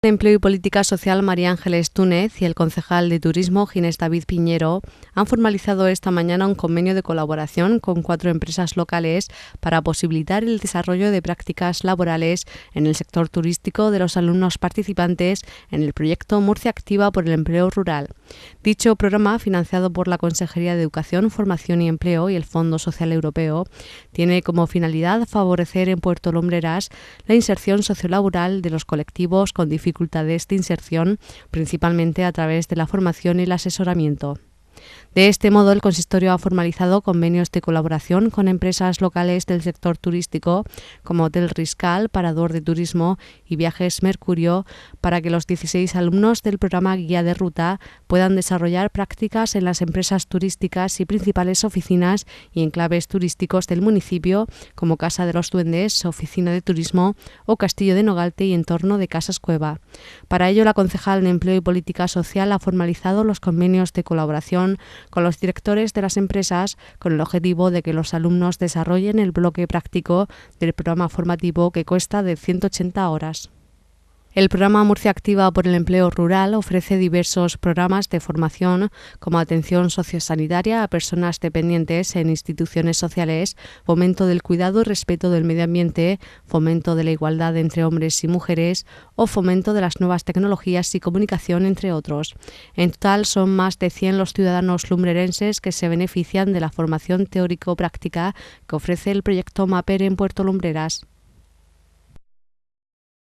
De Empleo y Política Social María Ángeles Túnez y el concejal de Turismo Ginés David Piñero han formalizado esta mañana un convenio de colaboración con 4 empresas locales para posibilitar el desarrollo de prácticas laborales en el sector turístico de los alumnos participantes en el proyecto Murcia Activa por el Empleo Rural. Dicho programa, financiado por la Consejería de Educación, Formación y Empleo y el Fondo Social Europeo, tiene como finalidad favorecer en Puerto Lumbreras la inserción sociolaboral de los colectivos con dificultades de inserción, principalmente a través de la formación y el asesoramiento. De este modo, el consistorio ha formalizado convenios de colaboración con empresas locales del sector turístico como Hotel Riscal, Parador de Turismo y Viajes Mercurio para que los 16 alumnos del programa Guía de Ruta puedan desarrollar prácticas en las empresas turísticas y principales oficinas y enclaves turísticos del municipio como Casa de los Duendes, Oficina de Turismo o Castillo de Nogalte y entorno de Casas Cueva. Para ello, la concejal de Empleo y Política Social ha formalizado los convenios de colaboración con los directores de las empresas con el objetivo de que los alumnos desarrollen el bloque práctico del programa formativo que consta de 180 horas. El programa Murcia Activa por el Empleo Rural ofrece diversos programas de formación como atención sociosanitaria a personas dependientes en instituciones sociales, fomento del cuidado y respeto del medio ambiente, fomento de la igualdad entre hombres y mujeres o fomento de las nuevas tecnologías y comunicación, entre otros. En total son más de 100 los ciudadanos lumbrerenses que se benefician de la formación teórico-práctica que ofrece el proyecto MAPER en Puerto Lumbreras.